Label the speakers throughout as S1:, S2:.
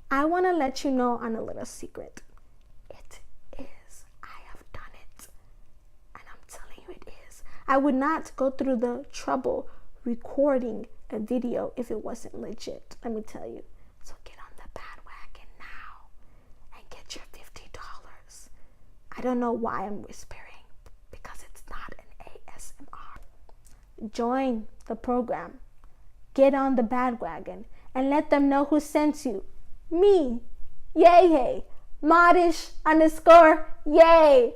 S1: I want to let you know on a little secret. It is. I have done it. And I'm telling you it is. I would not go through the trouble recording a video if it wasn't legit. Let me tell you. So get on the bandwagon now and get your $50. I don't know why I'm whispering, because it's not an ASMR. Join the program. Get on the bandwagon and let them know who sent you. Me. Yay, hey. Modish _ yay.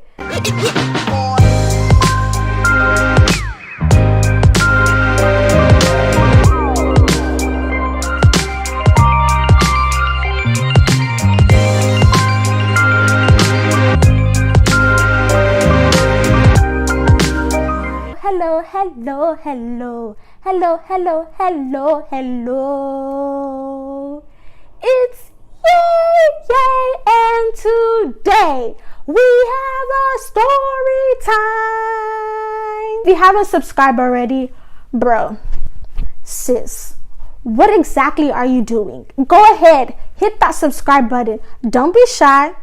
S1: Hello, hello, hello. Hello, hello, hello, hello. It's yay, and today we have a story time. If you haven't subscribed already, bro, sis, what exactly are you doing? Go ahead, hit that subscribe button. Don't be shy.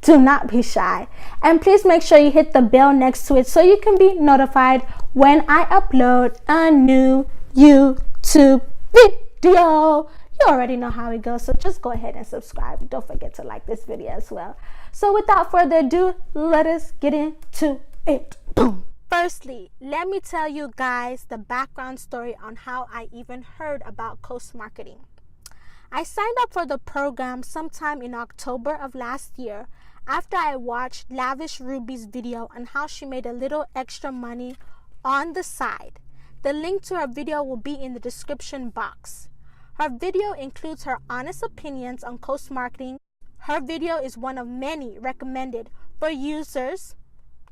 S1: Do not be shy. And please make sure you hit the bell next to it so you can be notified when I upload a new YouTube video. You already know how it goes, so just go ahead and subscribe. Don't forget to like this video as well. So without further ado, let us get into it. Boom. Firstly, let me tell you guys the background story on how I even heard about Coastmarketing. I signed up for the program sometime in October of last year after I watched Lavish Ruby's video on how she made a little extra money on the side. The link to her video will be in the description box. Her video includes her honest opinions on Coastmarketing. Her video is one of many recommended for users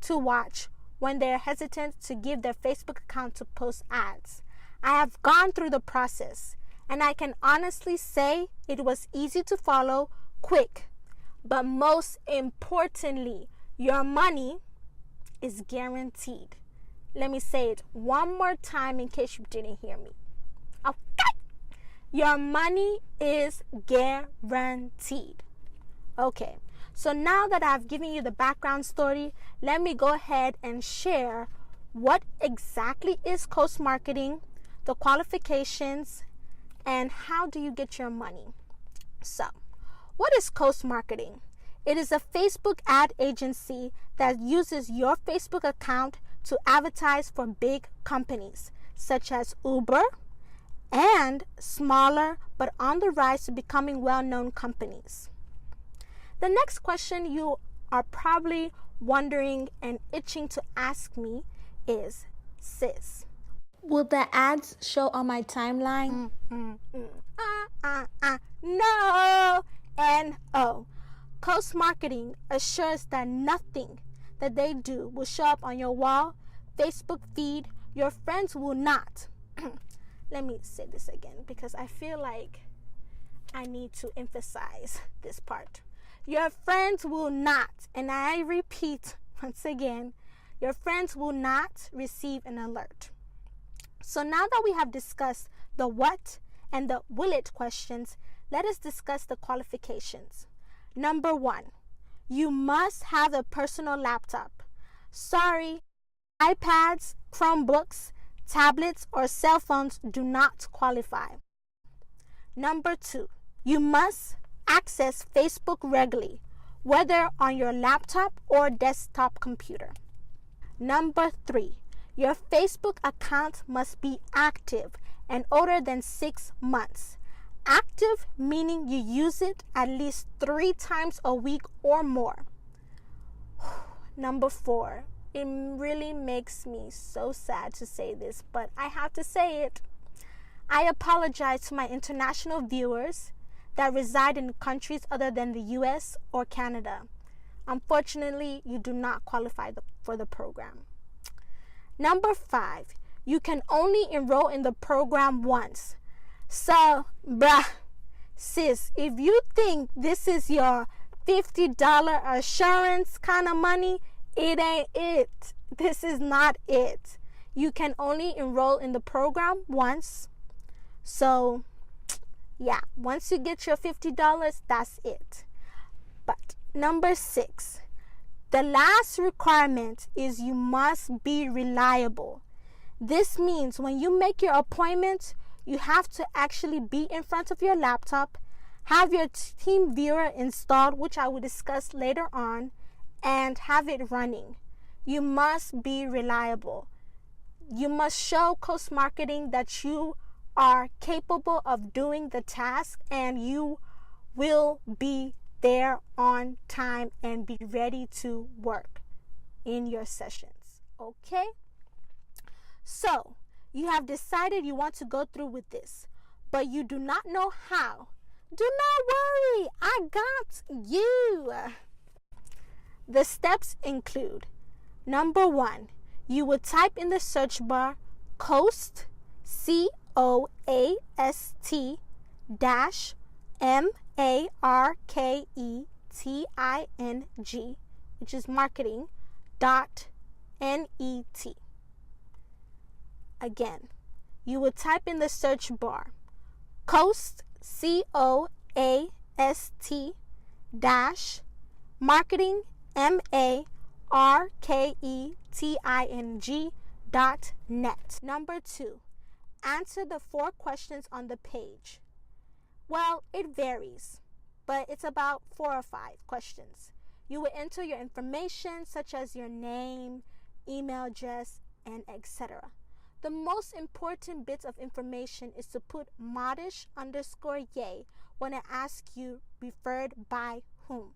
S1: to watch when they're hesitant to give their Facebook account to post ads. I have gone through the process, and I can honestly say it was easy to follow, quick, but most importantly, your money is guaranteed. Let me say it one more time in case you didn't hear me. Okay. Your money is guaranteed. Okay. So now that I've given you the background story, let me go ahead and share what exactly is Coastmarketing, the qualifications, and how do you get your money. So, what is Coastmarketing? It is a Facebook ad agency that uses your Facebook account to advertise for big companies such as Uber and smaller but on the rise to becoming well-known companies. The next question you are probably wondering and itching to ask me is, sis, will the ads show on my timeline? No and oh. Coastmarketing assures that nothing that they do will show up on your wall, Facebook feed. Your friends will not. Let me say this again because I feel like I need to emphasize this part. Your friends will not, and I repeat once again, your friends will not receive an alert. So now that we have discussed the what and the will it questions, let us discuss the qualifications. Number 1, you must have a personal laptop. Sorry, iPads, Chromebooks, tablets, or cell phones do not qualify. Number 2, you must access Facebook regularly, whether on your laptop or desktop computer. Number 3, your Facebook account must be active and older than 6 months. Active meaning you use it at least 3 times a week or more. Number 4, it really makes me so sad to say this, but I have to say it. I apologize to my international viewers that reside in countries other than the US or Canada. Unfortunately, you do not qualify for the program. Number 5, you can only enroll in the program once. So, sis, if you think this is your $50 assurance kind of money, it ain't it. This is not it. You can only enroll in the program once. So, Yeah, once you get your $50, that's it. But number 6, the last requirement is you must be reliable. This means when you make your appointment, you have to actually be in front of your laptop, have your team viewer installed, which I will discuss later on, and have it running. You must be reliable. You must show Coastmarketing that you are capable of doing the task, and you will be there on time and be ready to work in your sessions. Okay? So, you have decided you want to go through with this, but you do not know how. Do not worry, I got you. The steps include, number 1, you would type in the search bar Coast, COAST dash MARKETING, which is marketing, .net. Again, you would type in the search bar Coast, COAST dash marketing, MARKETING.net. Number 2, answer the 4 questions on the page. Well, it varies, but it's about 4 or 5 questions. You will enter your information such as your name, email address, and etc. The most important bits of information is to put modish_yay when I ask you referred by whom.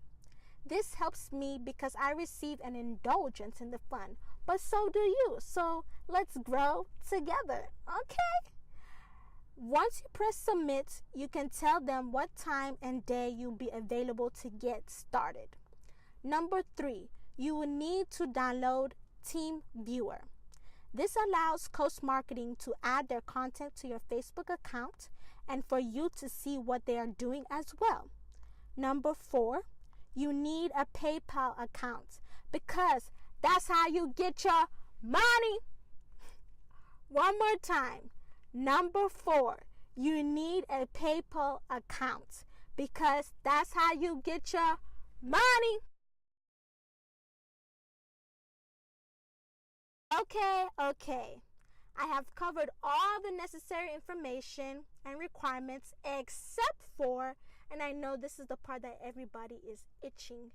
S1: This helps me because I receive an indulgence in the fun, but so do you. So let's grow together, okay? Once you press submit, you can tell them what time and day you'll be available to get started. Number 3, you will need to download Team Viewer. This allows Coastmarketing to add their content to your Facebook account and for you to see what they are doing as well. Number 4, you need a PayPal account because that's how you get your money. One more time. Number 4, you need a PayPal account because that's how you get your money. Okay. I have covered all the necessary information and requirements except for, and I know this is the part that everybody is itching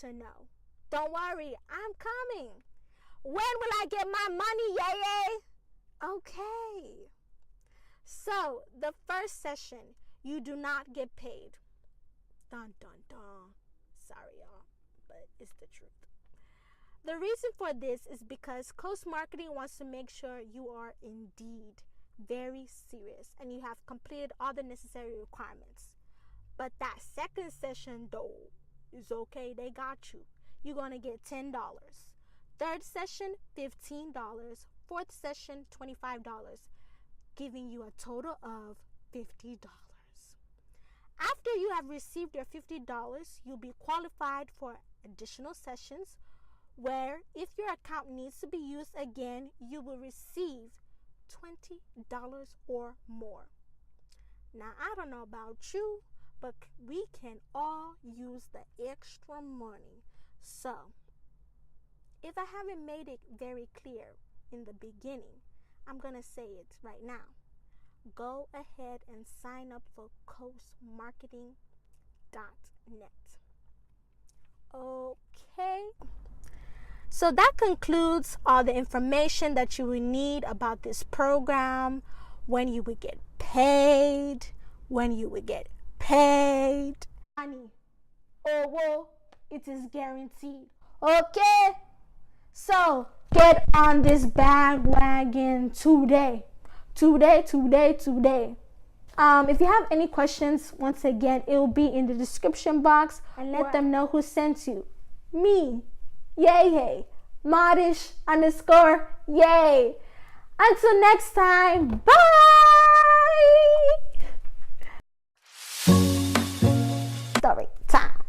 S1: to know. Don't worry, I'm coming. When will I get my money, yay? Okay. So, the first session, you do not get paid. Dun, dun, dun. Sorry, y'all, but it's the truth. The reason for this is because Coastmarketing wants to make sure you are indeed very serious and you have completed all the necessary requirements. But that second session, though, is okay. They got you. You're going to get $10. Third session, $15. Fourth session, $25, giving you a total of $50. After you have received your $50, you'll be qualified for additional sessions where if your account needs to be used again, you will receive $20 or more. Now, I don't know about you, but we can all use the extra money. So, if I haven't made it very clear in the beginning, I'm going to say it right now. Go ahead and sign up for Coastmarketing.net. Okay. So that concludes all the information that you will need about this program, when you would get paid, money. Oh, it is guaranteed. Okay. So get on this bandwagon today. If you have any questions, once again, it will be in the description box, and let them know who sent you. Me. Yay. Modish_yay. Until next time. Bye. Story time.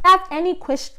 S1: Have any questions?